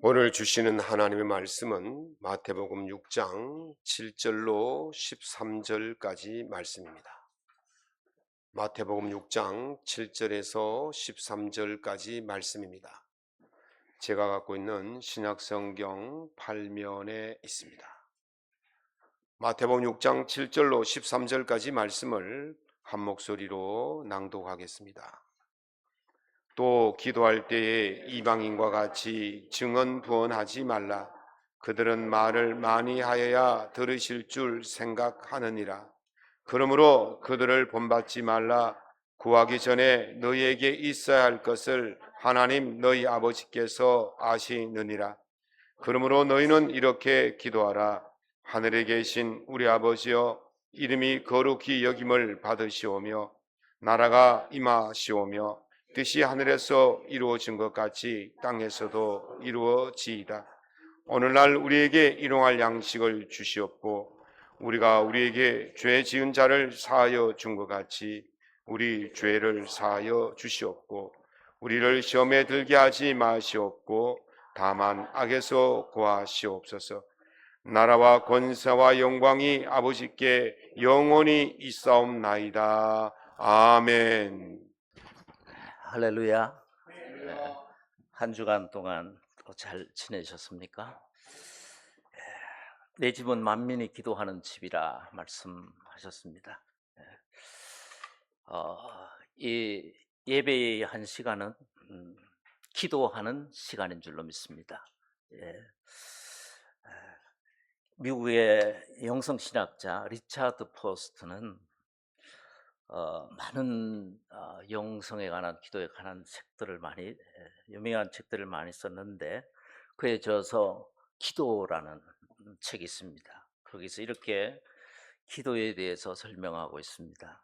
오늘 주시는 하나님의 말씀은 마태복음 6장 7절로 13절까지 말씀입니다. 마태복음 6장 7절에서 13절까지 말씀입니다. 제가 갖고 있는 신약성경 8면에 있습니다. 마태복음 6장 7절로 13절까지 말씀을 한 목소리로 낭독하겠습니다. 또 기도할 때에 이방인과 같이 증언부언하지 말라. 그들은 말을 많이 하여야 들으실 줄 생각하느니라. 그러므로 그들을 본받지 말라. 구하기 전에 너희에게 있어야 할 것을 하나님 너희 아버지께서 아시느니라. 그러므로 너희는 이렇게 기도하라. 하늘에 계신 우리 아버지여, 이름이 거룩히 여김을 받으시오며 나라가 임하시오며 뜻이 하늘에서 이루어진 것 같이 땅에서도 이루어지이다. 오늘날 우리에게 일용할 양식을 주시옵고 우리가 우리에게 죄 지은 자를 사하여 준 것 같이 우리 죄를 사하여 주시옵고 우리를 시험에 들게 하지 마시옵고 다만 악에서 구하시옵소서. 나라와 권세와 영광이 아버지께 영원히 있사옵나이다. 아멘. 할렐루야. 한 주간 동안 잘 지내셨습니까? 내 집은 만민이 기도하는 집이라 말씀하셨습니다. 이 예배의 한 시간은 기도하는 시간인 줄로 믿습니다. 미국의 영성신학자 리차드 포스트는 많은 영성에 관한 기도에 관한 책들을 많이 유명한 책들을 많이 썼는데 그에 저어서 기도라는 책이 있습니다. 거기서 이렇게 기도에 대해서 설명하고 있습니다.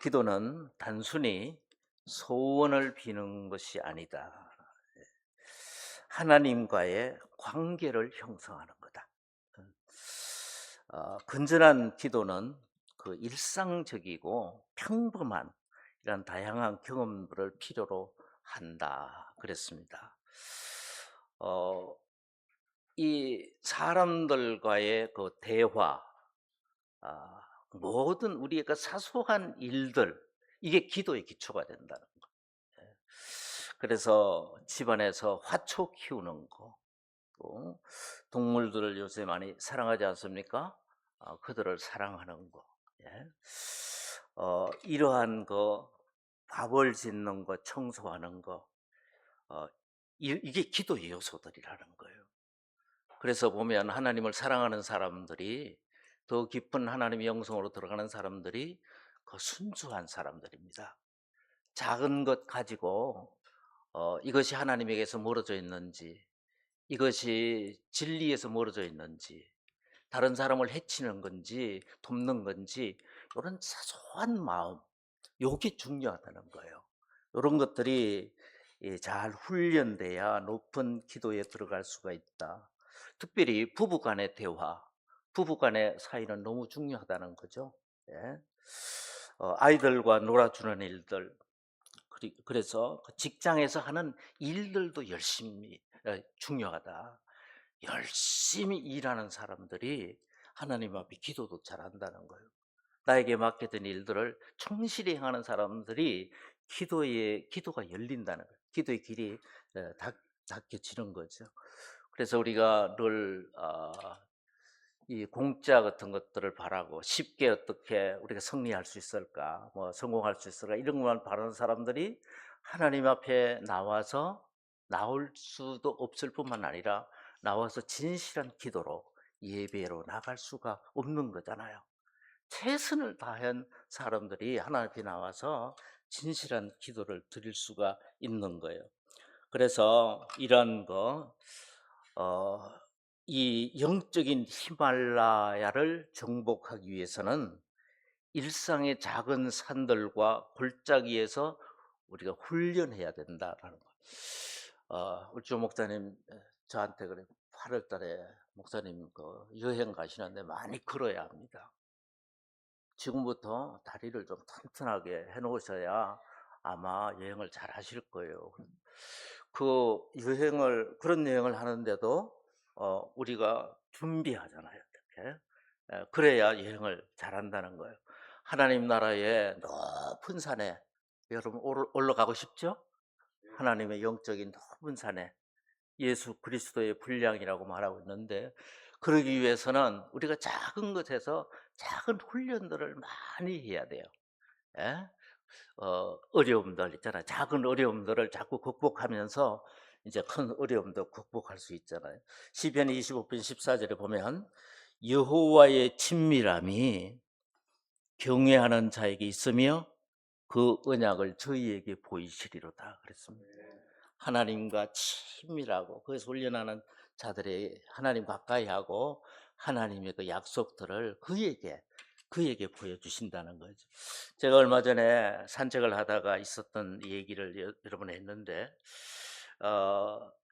기도는 단순히 소원을 비는 것이 아니다. 하나님과의 관계를 형성하는 거다. 건전한 기도는 그 일상적이고 평범한 이런 다양한 경험들을 필요로 한다 그랬습니다. 이 사람들과의 그 대화, 모든 우리의 그 사소한 일들, 이게 기도의 기초가 된다는 거. 그래서 집안에서 화초 키우는 거, 또 동물들을 요새 많이 사랑하지 않습니까? 그들을 사랑하는 거, 이러한 거, 밥을 짓는 거, 청소하는 거, 이게 기도의 요소들이라는 거예요. 그래서 보면 하나님을 사랑하는 사람들이, 더 깊은 하나님의 영성으로 들어가는 사람들이 그 순수한 사람들입니다. 작은 것 가지고 이것이 하나님에게서 멀어져 있는지, 이것이 진리에서 멀어져 있는지, 다른 사람을 해치는 건지 돕는 건지, 이런 사소한 마음, 이게 중요하다는 거예요. 이런 것들이 잘 훈련돼야 높은 기도에 들어갈 수가 있다. 특별히 부부간의 대화, 부부간의 사이는 너무 중요하다는 거죠. 아이들과 놀아주는 일들, 그래서 직장에서 하는 일들도 열심히 중요하다. 열심히 일하는 사람들이 하나님 앞에 기도도 잘한다는 거예요. 나에게 맡겨진 일들을 충실히 행하는 사람들이 기도가 열린다는 거예요. 기도의 길이 닫혀지는 거죠. 그래서 우리가 늘 이 공짜 같은 것들을 바라고 쉽게 어떻게 우리가 승리할 수 있을까, 뭐 성공할 수 있을까, 이런 것만 바라는 사람들이 하나님 앞에 나올 수도 없을 뿐만 아니라 나와서 진실한 기도로 예배로 나갈 수가 없는 거잖아요. 최선을 다한 사람들이 하나님 앞에 나와서 진실한 기도를 드릴 수가 있는 거예요. 그래서 이런 이 영적인 히말라야를 정복하기 위해서는 일상의 작은 산들과 골짜기에서 우리가 훈련해야 된다라는 거. 울주 목사님 저한테 그래, 8월 달에 목사님 그 여행 가시는데 많이 걸어야 합니다. 지금부터 다리를 좀 튼튼하게 해놓으셔야 아마 여행을 잘 하실 거예요. 그런 여행을 하는데도 우리가 준비하잖아요. 어떻게? 그래야 여행을 잘한다는 거예요. 하나님 나라의 높은 산에 여러분 올라가고 싶죠? 하나님의 영적인 높은 산에 예수 그리스도의 분량이라고 말하고 있는데, 그러기 위해서는 우리가 작은 것에서 작은 훈련들을 많이 해야 돼요. 예? 어려움들 있잖아요. 작은 어려움들을 자꾸 극복하면서 이제 큰 어려움도 극복할 수 있잖아요. 시편 25편 14절에 보면 여호와의 친밀함이 경외하는 자에게 있으며 그 언약을 저희에게 보이시리로다 그랬습니다. 하나님과 친밀하고 그에서 훈련하는 자들의 하나님 가까이 하고 하나님의 그 약속들을 그에게 보여주신다는 거죠. 제가 얼마 전에 산책을 하다가 있었던 얘기를 여러분 했는데,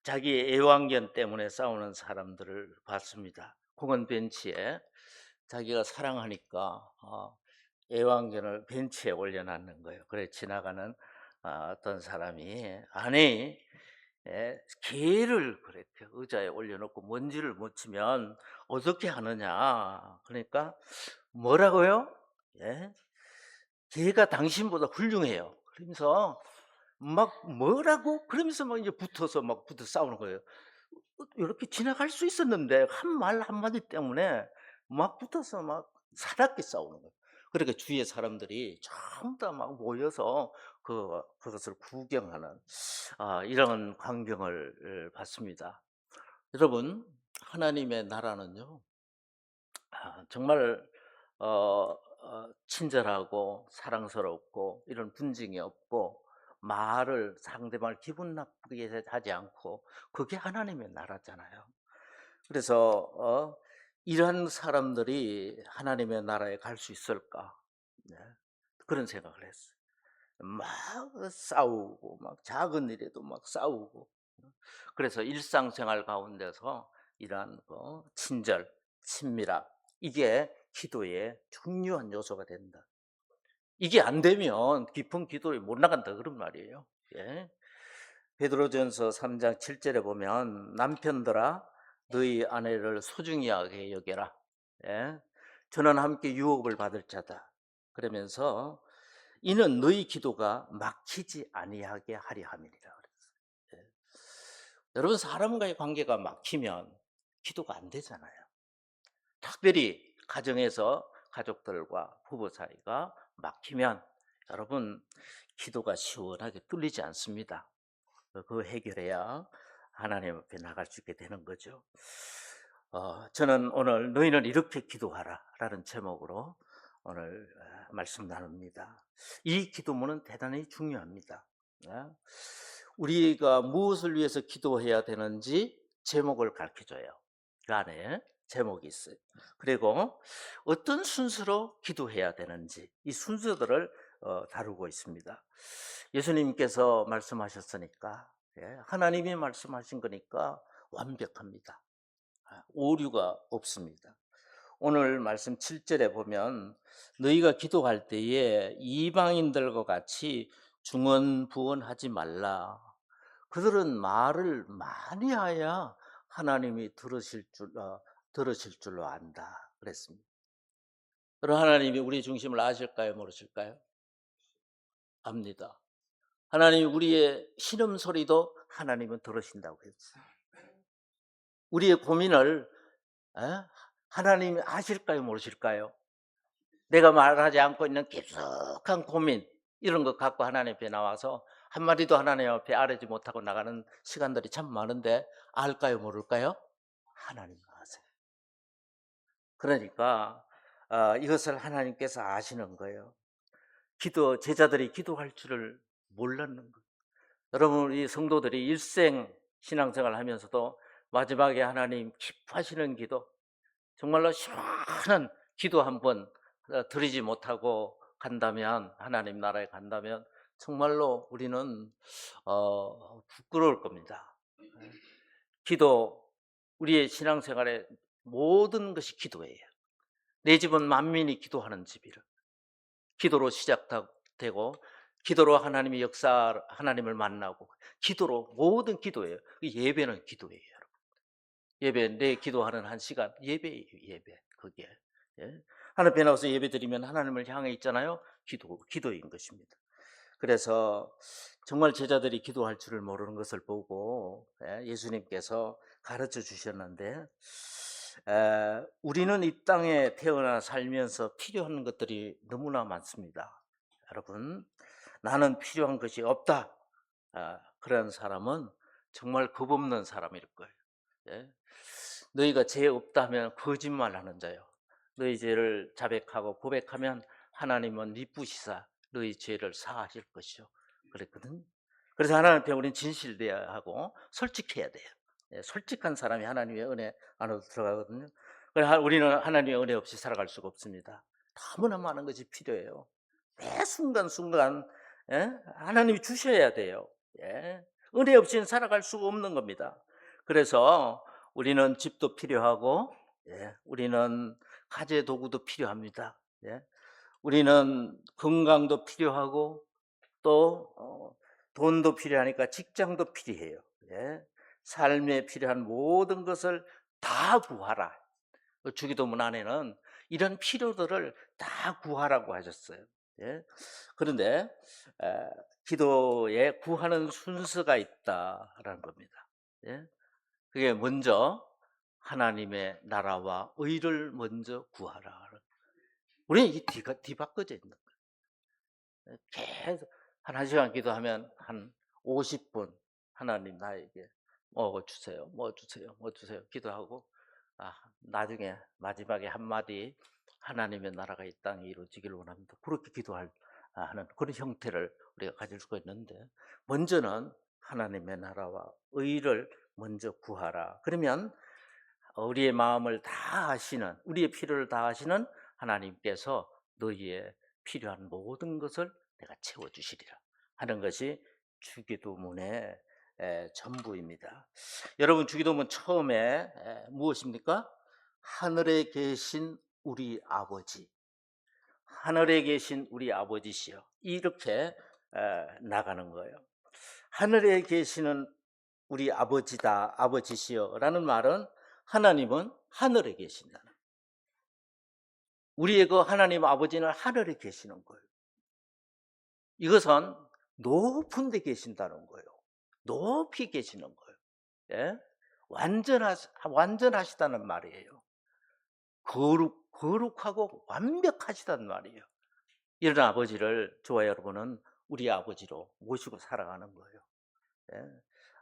자기 애완견 때문에 싸우는 사람들을 봤습니다. 공원 벤치에 자기가 사랑하니까 애완견을 벤치에 올려놨는 거예요. 그래 지나가는 어떤 사람이 아니 개를 그렇게 의자에 올려놓고 먼지를 묻히면 어떻게 하느냐. 그러니까 뭐라고요? 예? 개가 당신보다 훌륭해요. 그러면서 막 뭐라고? 그러면서 막 이제 붙어 싸우는 거예요. 이렇게 지나갈 수 있었는데 한 말 한마디 때문에 막 붙어서 막 사납게 싸우는 거예요. 그러니까 주위의 사람들이 전부 다 막 모여서 그것을 구경하는 이런 광경을 봤습니다. 여러분, 하나님의 나라는요, 정말 친절하고 사랑스럽고 이런 분쟁이 없고 말을 상대방을 기분 나쁘게 하지 않고 그게 하나님의 나라잖아요. 그래서 이런 사람들이 하나님의 나라에 갈 수 있을까? 네, 그런 생각을 했어요. 막 싸우고 막 작은 일에도 막 싸우고, 그래서 일상생활 가운데서 이러한 친절, 친밀함, 이게 기도의 중요한 요소가 된다. 이게 안 되면 깊은 기도에 못 나간다 그런 말이에요. 예. 베드로전서 3장 7절에 보면 남편들아 너희 아내를 소중히 하게 여겨라. 예. 저는 함께 유업을 받을 자다. 그러면서 이는 너희 기도가 막히지 아니하게 하려 함이니라 그랬어요. 예. 여러분, 사람과의 관계가 막히면 기도가 안 되잖아요. 특별히 가정에서 가족들과 부부 사이가 막히면 여러분 기도가 시원하게 뚫리지 않습니다. 그거 해결해야 하나님 앞에 나갈 수 있게 되는 거죠. 저는 오늘 너희는 이렇게 기도하라 라는 제목으로 오늘 말씀 나눕니다. 이 기도문은 대단히 중요합니다. 우리가 무엇을 위해서 기도해야 되는지 제목을 가르쳐줘요. 그 안에 제목이 있어요. 그리고 어떤 순서로 기도해야 되는지 이 순서들을 다루고 있습니다. 예수님께서 말씀하셨으니까, 하나님이 말씀하신 거니까 완벽합니다. 오류가 없습니다. 오늘 말씀 7절에 보면 너희가 기도할 때에 이방인들과 같이 중언부언하지 말라. 그들은 말을 많이 해야 하나님이 들으실 줄로 안다 그랬습니다. 그럼 하나님이 우리 중심을 아실까요, 모르실까요? 압니다. 하나님이 우리의 신음소리도 하나님은 들으신다고 했어요. 우리의 고민을 하나님이 아실까요, 모르실까요? 내가 말하지 않고 있는 깊숙한 고민, 이런 것 갖고 하나님 앞에 나와서 한마디도 하나님 앞에 아뢰지 못하고 나가는 시간들이 참 많은데 알까요, 모를까요? 하나님 아세요. 그러니까 이것을 하나님께서 아시는 거예요. 제자들이 기도할 줄을 몰랐는 거예요. 여러분, 우리 성도들이 일생 신앙생활 하면서도 마지막에 하나님 기뻐하시는 기도, 정말로 시원한 기도 한번 드리지 못하고 간다면, 하나님 나라에 간다면 정말로 우리는 부끄러울 겁니다. 우리의 신앙생활의 모든 것이 기도예요. 내 집은 만민이 기도하는 집이라. 기도로 시작되고 기도로 하나님의 역사, 하나님을 만나고, 기도로, 모든 기도예요. 예배는 기도예요, 여러분. 예배, 내 기도하는 한 시간, 예배예요, 예배. 그게. 예? 하나님 앞에 나와서 예배 드리면 하나님을 향해 있잖아요. 기도인 것입니다. 그래서 정말 제자들이 기도할 줄을 모르는 것을 보고 예수님께서 가르쳐 주셨는데, 우리는 이 땅에 태어나 살면서 필요한 것들이 너무나 많습니다. 여러분, 나는 필요한 것이 없다, 그런 사람은 정말 겁없는 사람일 거예요. 예? 너희가 죄 없다 하면 거짓말하는 자요, 너희 죄를 자백하고 고백하면 하나님은 미쁘시사 너희 죄를 사하실 것이요, 그랬거든. 그래서 하나님 앞에 우리는 진실돼야 하고 솔직해야 돼요. 예, 솔직한 사람이 하나님의 은혜 안으로 들어가거든요. 그래서 우리는 하나님의 은혜 없이 살아갈 수가 없습니다. 너무나 많은 것이 필요해요. 매 순간순간 하나님이 주셔야 돼요. 예. 은혜 없이는 살아갈 수가 없는 겁니다. 그래서 우리는 집도 필요하고, 우리는 가재 도구도 필요합니다. 우리는 건강도 필요하고, 또 돈도 필요하니까 직장도 필요해요. 삶에 필요한 모든 것을 다 구하라. 주기도문 안에는 이런 필요들을 다 구하라고 하셨어요. 그런데 기도에 구하는 순서가 있다라는 겁니다. 그게 먼저 하나님의 나라와 의를 먼저 구하라. 우리는 이 뒤바꿔져 있는 거예요. 계속 한 시간 기도하면 한 50분 하나님 나에게 뭐 주세요, 뭐 주세요, 뭐 주세요 기도하고, 나중에 마지막에 한마디, 하나님의 나라가 이 땅에 이루어지기를 원합니다, 그렇게 기도할 하는 그런 형태를 우리가 가질 수가 있는데, 먼저는 하나님의 나라와 의를 먼저 구하라. 그러면 우리의 마음을 다 아시는, 우리의 필요를 다 아시는 하나님께서 너희의 필요한 모든 것을 내가 채워주시리라 하는 것이 주기도문의 전부입니다. 여러분, 주기도문 처음에 무엇입니까? 하늘에 계신 우리 아버지, 하늘에 계신 우리 아버지시여, 이렇게 나가는 거예요. 하늘에 계시는 우리 아버지다, 아버지시여라는 말은 하나님은 하늘에 계신다, 우리의 그 하나님 아버지는 하늘에 계시는 거예요. 이것은 높은 데 계신다는 거예요. 높이 계시는 거예요. 완전하시다는 말이에요. 거룩하고 완벽하시다는 말이에요. 이런 아버지를 저와 여러분은 우리 아버지로 모시고 살아가는 거예요.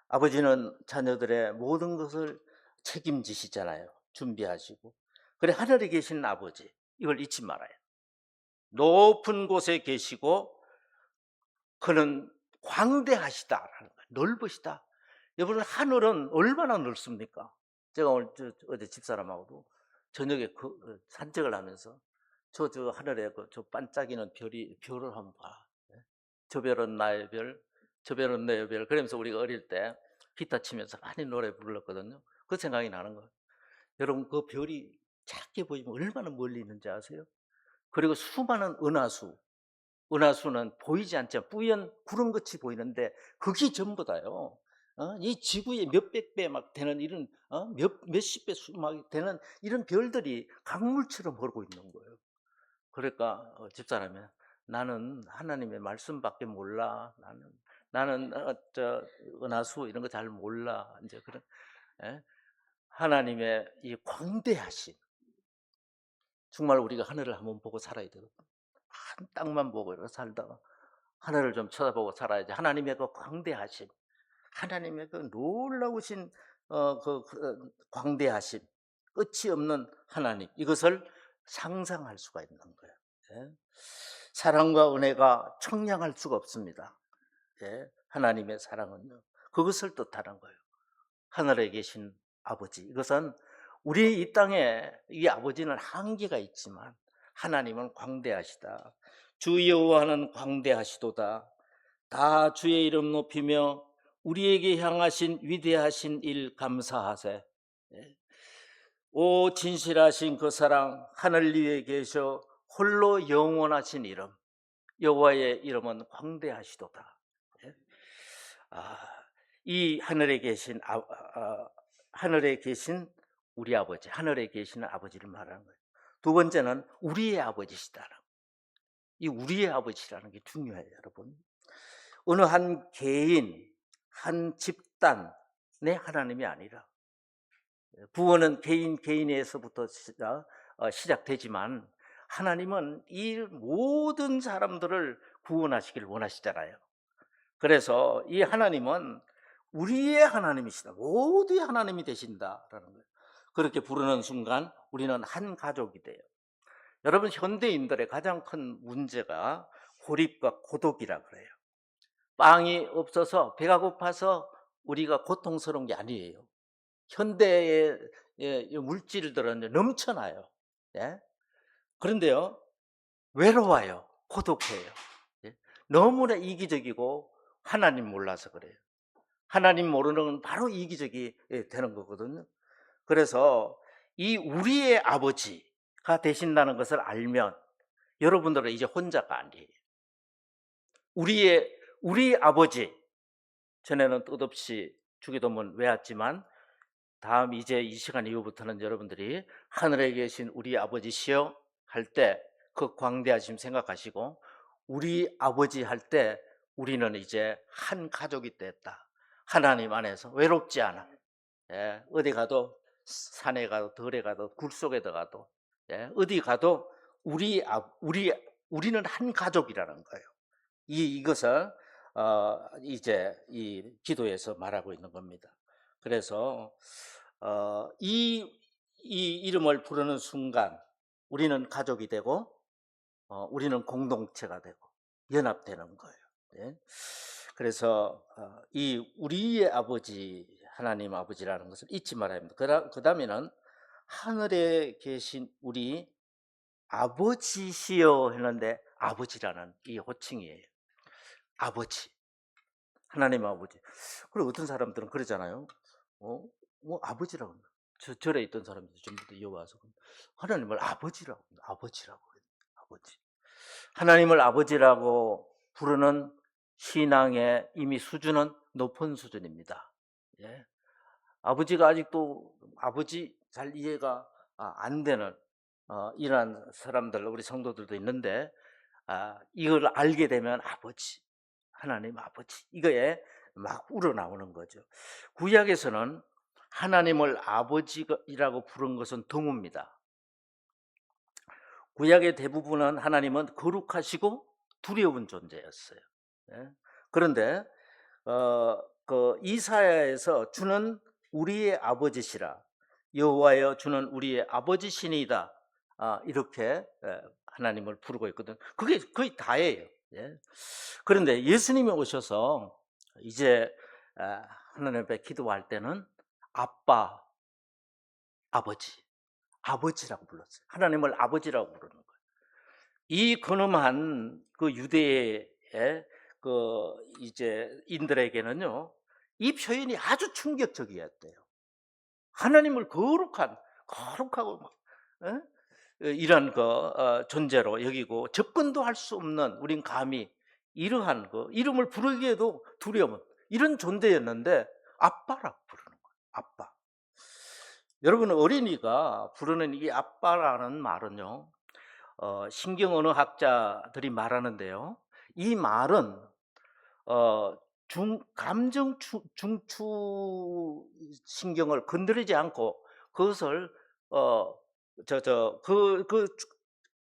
아버지는 자녀들의 모든 것을 책임지시잖아요. 준비하시고. 그래, 하늘에 계신 아버지, 이걸 잊지 말아요. 높은 곳에 계시고 그는 광대하시다라는 거예요. 넓으시다. 여러분, 하늘은 얼마나 넓습니까? 제가 오늘 어제 집사람하고도 저녁에 산책을 하면서 저 하늘에 저 반짝이는 별을 한번 봐. 저 별은 나의 별, 저 별은 내 별. 그러면서 우리가 어릴 때 기타 치면서 많이 노래 불렀거든요. 그 생각이 나는 거예요. 여러분, 그 별이 작게 보이면 얼마나 멀리 있는지 아세요? 그리고 수많은 은하수는 보이지 않죠. 뿌연 구름같이 보이는데 그게 전부 다요, 이 지구의 몇백 배 막 되는 이런 몇십 배 막 되는 이런 별들이 강물처럼 흐르고 있는 거예요. 그러니까 집사람이, 나는 하나님의 말씀밖에 몰라. 나는 저 은하수 이런 거 잘 몰라. 이제 그런 하나님의 이 광대하심, 정말 우리가 하늘을 한번 보고 살아야 되거든요. 한 땅만 보고 이렇게 살다가 하늘을 좀 쳐다보고 살아야지. 하나님의 그 광대하심, 하나님의 그 놀라우신 광대하심, 끝이 없는 하나님, 이것을 상상할 수가 있는 거예요. 사랑과 은혜가 청량할 수가 없습니다. 하나님의 사랑은요, 그것을 뜻하는 거예요. 하늘에 계신 아버지, 이것은 우리 이 땅에 이 아버지는 한계가 있지만 하나님은 광대하시다. 주 여호와는 광대하시도다. 다 주의 이름 높이며 우리에게 향하신 위대하신 일 감사하세. 오 진실하신 그 사랑, 하늘 위에 계셔 홀로 영원하신 이름, 여호와의 이름은 광대하시도다. 예? 이 하늘에 계신 하늘에 계신 우리 아버지, 하늘에 계시는 아버지를 말하는 거예요. 두 번째는 우리의 아버지시다는, 이 우리의 아버지라는 게 중요해요, 여러분. 어느 한 개인, 한 집단의 하나님이 아니라, 구원은 개인에서부터 시작되지만 하나님은 이 모든 사람들을 구원하시길 원하시잖아요. 그래서 이 하나님은 우리의 하나님이시다. 모두의 하나님이 되신다라는 거예요. 그렇게 부르는 순간 우리는 한 가족이 돼요. 여러분, 현대인들의 가장 큰 문제가 고립과 고독이라 그래요. 빵이 없어서 배가 고파서 우리가 고통스러운 게 아니에요. 현대의 물질들은 넘쳐나요. 예? 그런데요, 외로워요. 고독해요. 예? 너무나 이기적이고 하나님 몰라서 그래요. 하나님 모르는 건 바로 이기적이 되는 거거든요. 그래서 이 우리의 아버지가 되신다는 것을 알면 여러분들은 이제 혼자가 아니에요. 우리 아버지, 전에는 뜻없이 주기도문 외웠지만 다음 이제 이 시간 이후부터는 여러분들이 하늘에 계신 우리 아버지시여 할 때 그 광대하심 생각하시고, 우리 아버지 할 때 우리는 이제 한 가족이 됐다. 하나님 안에서 외롭지 않아. 예, 어디 가도, 산에 가도 들에 가도 굴 속에 들어가도, 예, 어디 가도 우리는 한 가족이라는 거예요. 이것을 이제 이 기도에서 말하고 있는 겁니다. 그래서 이 이름을 부르는 순간 우리는 가족이 되고 우리는 공동체가 되고 연합되는 거예요. 네? 그래서 이 우리의 아버지, 하나님 아버지라는 것을 잊지 말아야 합니다. 그 다음에는 하늘에 계신 우리 아버지시여 했는데, 아버지라는 이 호칭이에요. 아버지, 하나님 아버지. 그리고 어떤 사람들은 그러잖아요. 뭐 아버지라고 합니다. 절에 있던 사람들이 전부 다 여와서 하나님을 아버지라고 합니다. 아버지라고 해요. 아버지. 하나님을 아버지라고 부르는 신앙의 이미 수준은 높은 수준입니다. 예. 아버지가 아직도 아버지 잘 이해가 안 되는 이러한 사람들, 우리 성도들도 있는데, 이걸 알게 되면 아버지, 하나님 아버지, 이거에 막 우러나오는 거죠. 구약에서는 하나님을 아버지라고 부른 것은 드뭅니다. 구약의 대부분은 하나님은 거룩하시고 두려운 존재였어요. 예? 그런데 그 이사야에서 주는 우리의 아버지시라, 여호와여 주는 우리의 아버지시니이다, 이렇게 하나님을 부르고 있거든. 그게 거의 다예요. 예? 그런데 예수님이 오셔서 이제 하나님 앞에 기도할 때는 아빠, 아버지라고 불렀어요. 하나님을 아버지라고 부르는 거예요. 이 근엄한 그 유대의 그 이제 인들에게는요, 이 표현이 아주 충격적이었대요. 하나님을 거룩하고 막, 이런 존재로 여기고 접근도 할 수 없는, 우린 감히 이러한 이름을 부르기에도 두려운 이런 존재였는데 아빠라고 부르는 거예요. 아빠. 여러분, 어린이가 부르는 이 아빠라는 말은요, 신경 언어학자들이 말하는데요, 이 말은 감정 중추 신경을 건드리지 않고 그것을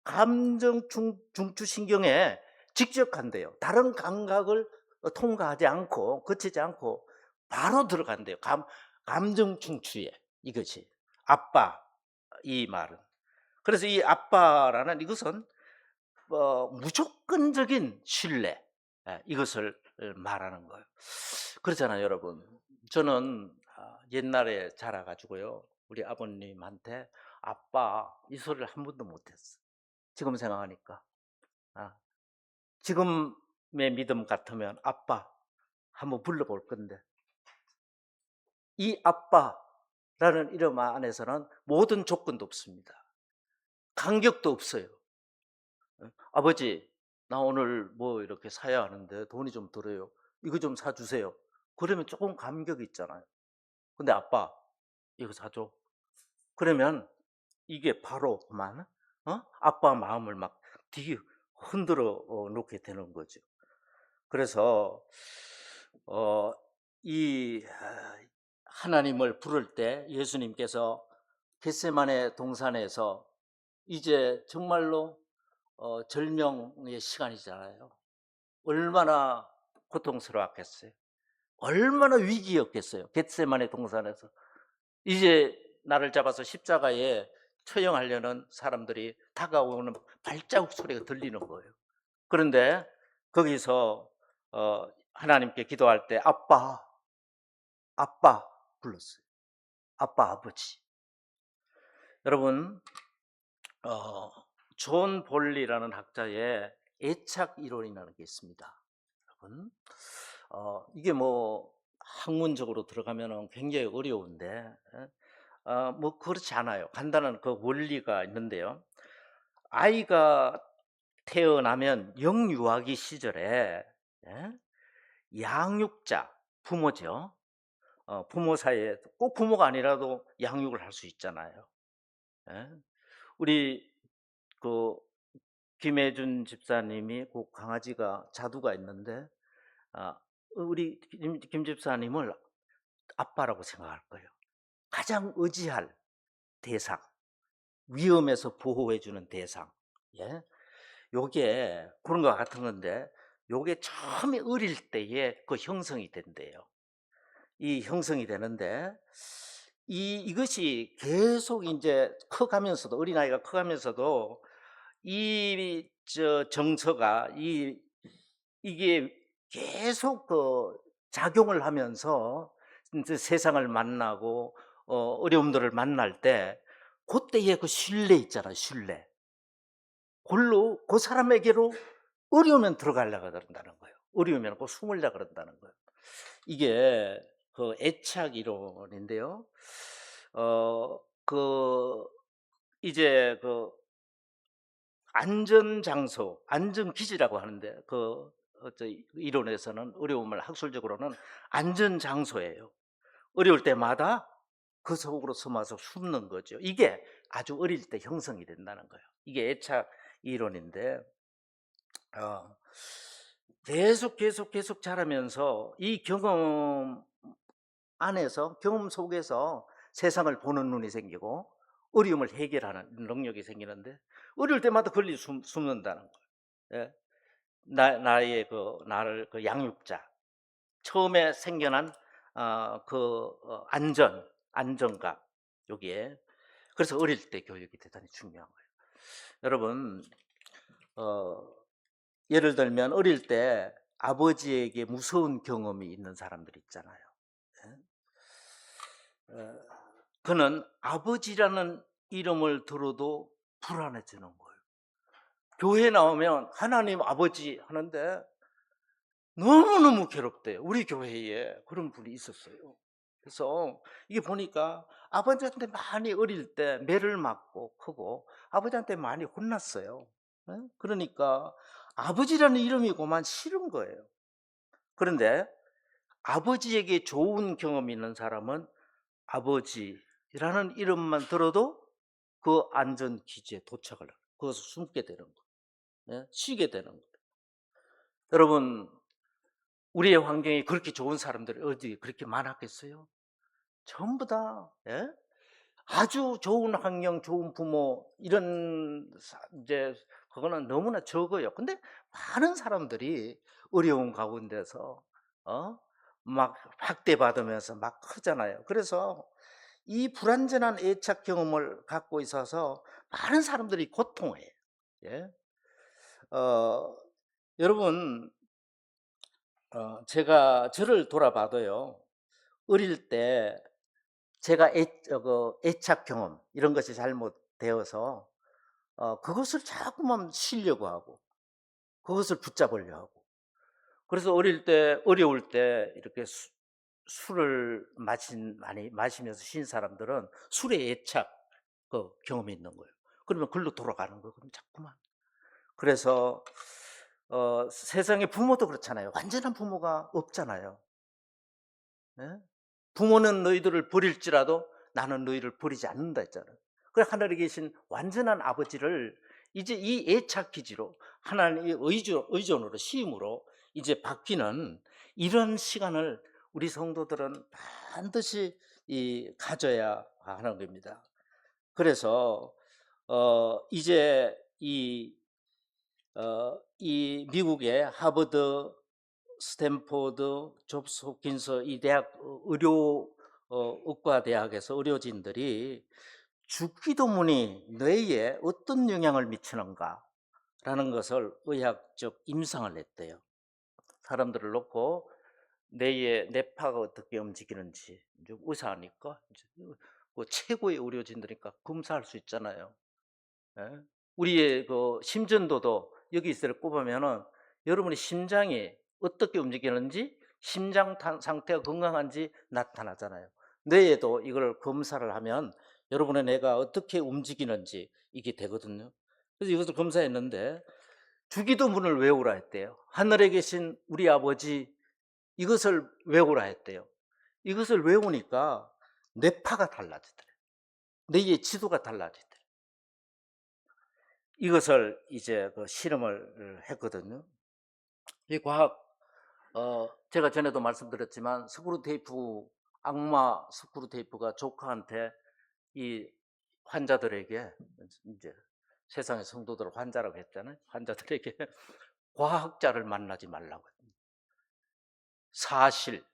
감정 중추 신경에 직접간대요. 다른 감각을 통과하지 않고, 거치지 않고 바로 들어간대요. 감정 중추에. 이것이 아빠, 이 말은. 그래서 이 아빠라는 이것은 무조건적인 신뢰, 이것을 말하는 거예요. 그렇잖아요, 여러분. 저는 옛날에 자라가지고요, 우리 아버님한테 아빠 이 소리를 한 번도 못했어. 지금 생각하니까 지금의 믿음 같으면 아빠 한번 불러볼 건데, 이 아빠라는 이름 안에서는 모든 조건도 없습니다. 간격도 없어요. 아버지, 나 오늘 뭐 이렇게 사야 하는데 돈이 좀 들어요. 이거 좀 사주세요. 그러면 조금 감격이 있잖아요. 근데 아빠, 이거 사줘. 그러면 이게 바로 그만, 아빠 마음을 막 되게 흔들어 놓게 되는 거죠. 그래서 어, 이 하나님을 부를 때 예수님께서 겟세마네 동산에서 이제 정말로 절명의 시간이잖아요. 얼마나 고통스러웠겠어요. 얼마나 위기였겠어요. 겟세마네 동산에서 이제 나를 잡아서 십자가에 처형하려는 사람들이 다가오는 발자국 소리가 들리는 거예요. 그런데 거기서 하나님께 기도할 때 아빠, 아빠 불렀어요. 아빠, 아버지. 여러분, 존 볼리라는 학자의 애착 이론이라는 게 있습니다. 여러분, 이게 뭐 학문적으로 들어가면 굉장히 어려운데, 뭐 그렇지 않아요. 간단한 그 원리가 있는데요. 아이가 태어나면 영유아기 시절에, 예? 양육자, 부모죠. 부모 사이에 꼭 부모가 아니라도 양육을 할 수 있잖아요. 예? 우리 그 김혜준 집사님이 그 강아지가 자두가 있는데, 우리 김 집사님을 아빠라고 생각할 거예요. 가장 의지할 대상, 위험에서 보호해주는 대상. 예? 요게 그런 것 같은 건데, 요게 처음에 어릴 때에 그 형성이 된대요. 이 형성이 되는데, 이것이 계속 이제 커가면서도, 어린아이가 커가면서도 정서가 이게 계속 그 작용을 하면서 이제 세상을 만나고 어려움들을 만날 때 그때의 그 신뢰 있잖아요, 신뢰. 그걸로 그 사람에게로 어려우면 들어가려고 그런다는 거예요. 어려우면 그 숨으려고 그런다는 거예요. 이게 그 애착 이론인데요. 그 이제 그 안전 장소, 안전 기지라고 하는데 그 이론에서는, 어려움을 학술적으로는 안전 장소예요. 어려울 때마다 그 속으로 숨어서 숨는 거죠. 이게 아주 어릴 때 형성이 된다는 거예요. 이게 애착 이론인데, 어, 계속 자라면서 이 경험 안에서, 경험 속에서 세상을 보는 눈이 생기고 어려움을 해결하는 능력이 생기는데, 어릴 때마다 걸리 숨는다는 거예요. 예? 나를 그 양육자, 처음에 생겨난 안정감, 여기에. 그래서 어릴 때 교육이 대단히 중요한 거예요. 여러분, 예를 들면 어릴 때 아버지에게 무서운 경험이 있는 사람들 있잖아요. 그는 아버지라는 이름을 들어도 불안해지는 거예요. 교회 나오면 하나님 아버지 하는데 너무너무 괴롭대요. 우리 교회에 그런 분이 있었어요. 그래서 이게 보니까 아버지한테 많이 어릴 때 매를 맞고 크고 아버지한테 많이 혼났어요. 그러니까 아버지라는 이름이고만 싫은 거예요. 그런데 아버지에게 좋은 경험이 있는 사람은 아버지라는 이름만 들어도 그 안전 기지에 도착을 해요. 거기서 숨게 되는 거예요. 쉬게 되는 거예요. 여러분, 우리의 환경이 그렇게 좋은 사람들이 어디 그렇게 많았겠어요? 전부 다, 아주 좋은 환경, 좋은 부모, 이런 이제 그거는 너무나 적어요. 근데 많은 사람들이 어려운 가운데서 막 학대받으면서 막 크잖아요. 그래서 이 불완전한 애착 경험을 갖고 있어서 많은 사람들이 고통해요. 예? 여러분, 제가 저를 돌아봐도요, 어릴 때 제가 애착 경험 이런 것이 잘못되어서 그것을 자꾸만 쉬려고 하고 그것을 붙잡으려 하고, 그래서 어릴 때 어려울 때 이렇게 술을 많이 마시면서 쉰 사람들은 술에 애착 그 경험이 있는 거예요. 그러면 글로 돌아가는 거예요. 그럼 자꾸만. 그래서 세상에 부모도 그렇잖아요. 완전한 부모가 없잖아요. 예? 부모는 너희들을 버릴지라도 나는 너희를 버리지 않는다 했잖아요. 그래 하늘에 계신 완전한 아버지를 이제 이 애착 기지로 하나님의 의존으로 시임으로 이제 바뀌는 이런 시간을 우리 성도들은 반드시 가져야 하는 겁니다. 그래서 이제 이 미국의 하버드, 스탠포드, 존스 홉킨스 이 대학 의과 대학에서 의료진들이 주기도문이 뇌에 어떤 영향을 미치는가라는 것을 의학적 임상을 냈대요. 사람들을 놓고 뇌의 뇌파가 어떻게 움직이는지 이제 의사니까 이제 그 최고의 의료진들이니까 검사할 수 있잖아요. 예? 우리의 그 심전도도 여기 있을 꼽으면은 여러분의 심장이 어떻게 움직이는지 심장 상태가 건강한지 나타나잖아요. 뇌에도 이걸 검사를 하면 여러분의 뇌가 어떻게 움직이는지 이게 되거든요. 그래서 이것을 검사했는데 주기도문을 외우라 했대요. 하늘에 계신 우리 아버지 이것을 외우라 했대요. 이것을 외우니까 뇌파가 달라지더래요. 뇌의 지도가 달라지더래요. 이것을 이제 그 실험을 했거든요. 이 과학, 제가 전에도 말씀드렸지만 악마 스크루테이프가 조카한테 이 환자들에게 이제 세상의 성도들을 환자라고 했잖아요. 환자들에게 과학자를 만나지 말라고 했습니다. 사실,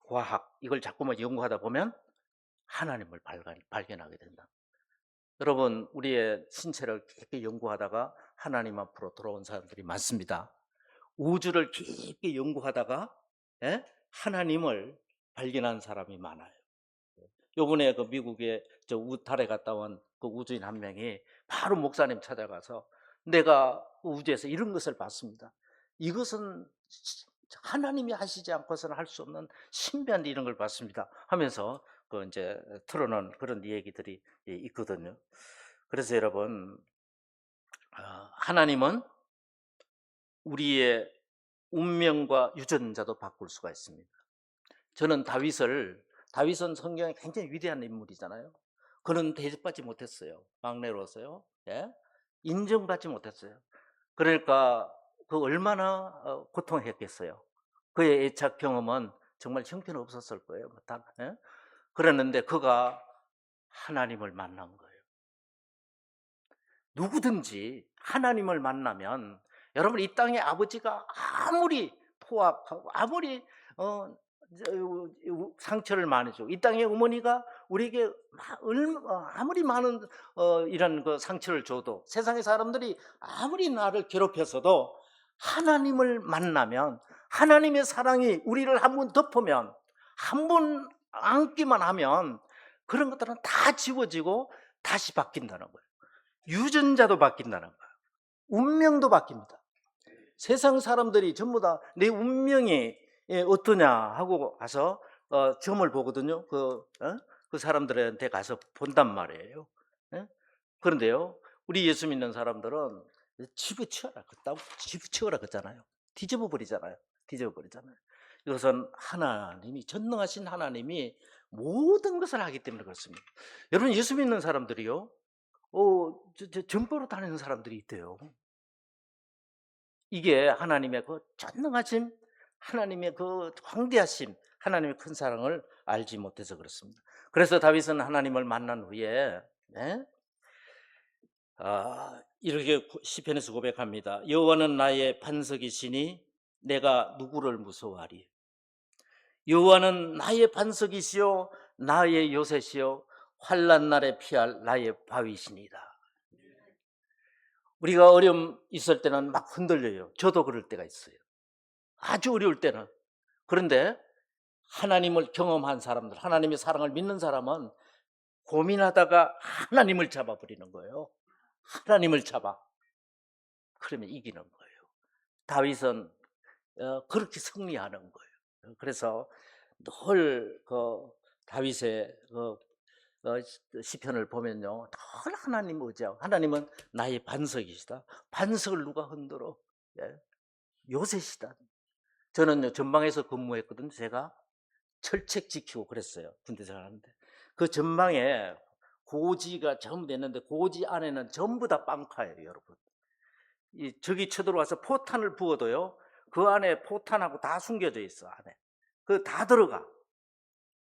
과학 이걸 자꾸만 연구하다 보면 하나님을 발견하게 된다. 여러분 우리의 신체를 깊게 연구하다가 하나님 앞으로 돌아온 사람들이 많습니다. 우주를 깊게 연구하다가 하나님을 발견한 사람이 많아요. 요번에 그 미국에 달에 갔다 온 그 우주인 한 명이 바로 목사님 찾아가서 내가 우주에서 이런 것을 봤습니다. 이것은 하나님이 하시지 않고서는 할 수 없는 신비한 이런 걸 봤습니다. 하면서 그 이제 틀어놓은 그런 얘기들이 있거든요. 그래서 여러분, 하나님은 우리의 운명과 유전자도 바꿀 수가 있습니다. 저는 다윗은 성경에 굉장히 위대한 인물이잖아요. 그는 대접받지 못했어요. 막내로서요. 예? 인정받지 못했어요. 그러니까 그 얼마나 고통했겠어요. 그의 애착 경험은 정말 형편없었을 거예요. 예? 그랬는데 그가 하나님을 만난 거예요. 누구든지 하나님을 만나면 여러분 이 땅의 아버지가 아무리 포악하고 아무리 상처를 많이 주고 이 땅의 어머니가 우리에게 아무리 많은 이런 그 상처를 줘도 세상의 사람들이 아무리 나를 괴롭혔어도 하나님을 만나면 하나님의 사랑이 우리를 한번 덮으면 한번 안기만 하면 그런 것들은 다 지워지고 다시 바뀐다는 거예요. 유전자도 바뀐다는 거예요. 운명도 바뀝니다. 세상 사람들이 전부 다 내 운명이 어떠냐 하고 가서 점을 보거든요. 그 사람들한테 가서 본단 말이에요. 예? 그런데요, 우리 예수 믿는 사람들은 집어치워라, 그따고 집어치워라 그러잖아요. 뒤집어 버리잖아요. 이것은 하나님이 전능하신 하나님이 모든 것을 하기 때문에 그렇습니다. 여러분 예수 믿는 사람들이요, 점포로 다니는 사람들이 있대요. 이게 하나님의 그 전능하심, 하나님의 그 광대하심, 하나님의 큰 사랑을 알지 못해서 그렇습니다. 그래서 다윗은 하나님을 만난 후에 이렇게 시편에서 고백합니다. 여호와는 나의 반석이시니 내가 누구를 무서워하리. 여호와는 나의 반석이시요 나의 요새시요 환난 날에 피할 나의 바위시니이다. 우리가 어려움 있을 때는 막 흔들려요. 저도 그럴 때가 있어요. 아주 어려울 때는. 그런데 하나님을 경험한 사람들, 하나님의 사랑을 믿는 사람은 고민하다가 하나님을 잡아버리는 거예요. 하나님을 잡아. 그러면 이기는 거예요. 다윗은 그렇게 승리하는 거예요. 그래서 늘 다윗의 시편을 보면요, 늘 하나님 의지하고 하나님은 나의 반석이시다. 반석을 누가 흔들어? 예? 요새시다. 저는 전방에서 근무했거든요. 제가 철책 지키고 그랬어요. 군대 생활하는데. 그 전방에 고지가 전부 됐는데 고지 안에는 전부 다 빵카예요, 여러분. 적이 쳐들어와서 포탄을 부어도요, 그 안에 포탄하고 다 숨겨져 있어, 안에. 그 다 들어가.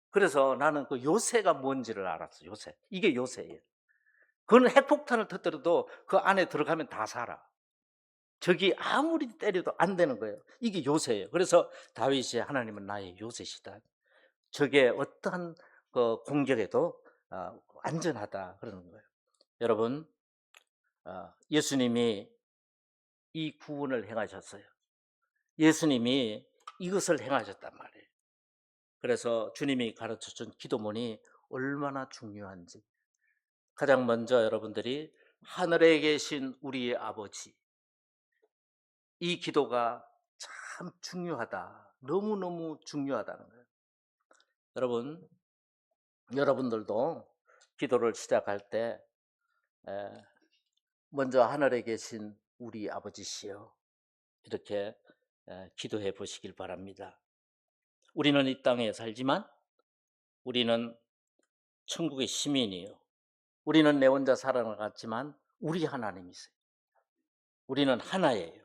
그래서 나는 그 요새가 뭔지를 알았어, 요새. 이게 요새예요. 그건 핵폭탄을 터뜨려도 그 안에 들어가면 다 살아. 적이 아무리 때려도 안 되는 거예요. 이게 요새예요. 그래서 다윗이 하나님은 나의 요새시다. 적의 어떠한 공격에도 안전하다 그러는 거예요. 여러분, 예수님이 이 구원을 행하셨어요. 예수님이 이것을 행하셨단 말이에요. 그래서 주님이 가르쳐준 기도문이 얼마나 중요한지. 가장 먼저 여러분들이 하늘에 계신 우리의 아버지, 이 기도가 참 중요하다. 너무너무 중요하다는 거예요. 여러분들도 기도를 시작할 때 먼저 하늘에 계신 우리 아버지시여, 이렇게 기도해 보시길 바랍니다. 우리는 이 땅에 살지만 우리는 천국의 시민이에요. 우리는 내 혼자 살아나갔지만 우리 하나님이세요. 우리는 하나예요.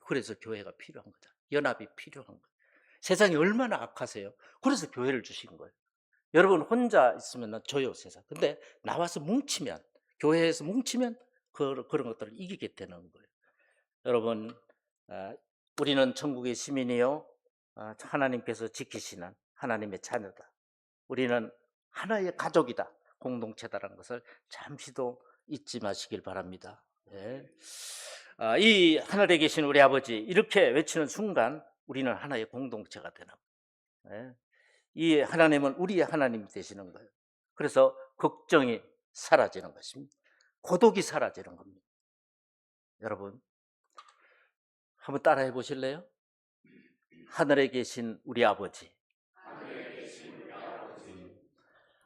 그래서 교회가 필요한 거죠. 연합이 필요한 거예요. 세상이 얼마나 악하세요. 그래서 교회를 주신 거예요. 여러분 혼자 있으면 져요, 세상. 근데 나와서 뭉치면, 교회에서 뭉치면 그런 것들을 이기게 되는 거예요. 여러분, 우리는 천국의 시민이요, 하나님께서 지키시는 하나님의 자녀다. 우리는 하나의 가족이다, 공동체다라는 것을 잠시도 잊지 마시길 바랍니다. 네. 이 하늘에 계신 우리 아버지, 이렇게 외치는 순간 우리는 하나의 공동체가 되는 거예요. 네. 이 하나님은 우리의 하나님이 되시는 거예요. 그래서 걱정이 사라지는 것입니다. 고독이 사라지는 겁니다. 여러분, 한번 따라해 보실래요? 하늘에 계신 우리 아버지,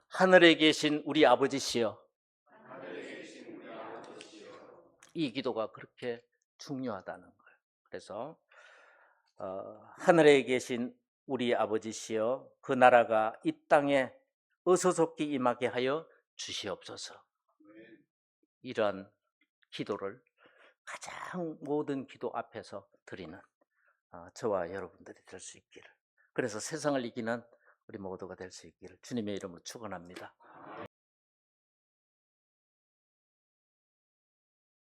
하늘에 계신 우리 아버지시여, 이 기도가 그렇게 중요하다는 거예요. 그래서 하늘에 계신 우리 아버지시여, 그 나라가 이 땅에 어서속히 임하게 하여 주시옵소서. 이러한 기도를 가장 모든 기도 앞에서 드리는 저와 여러분들이 될 수 있기를, 그래서 세상을 이기는 우리 모두가 될 수 있기를 주님의 이름으로 축원합니다.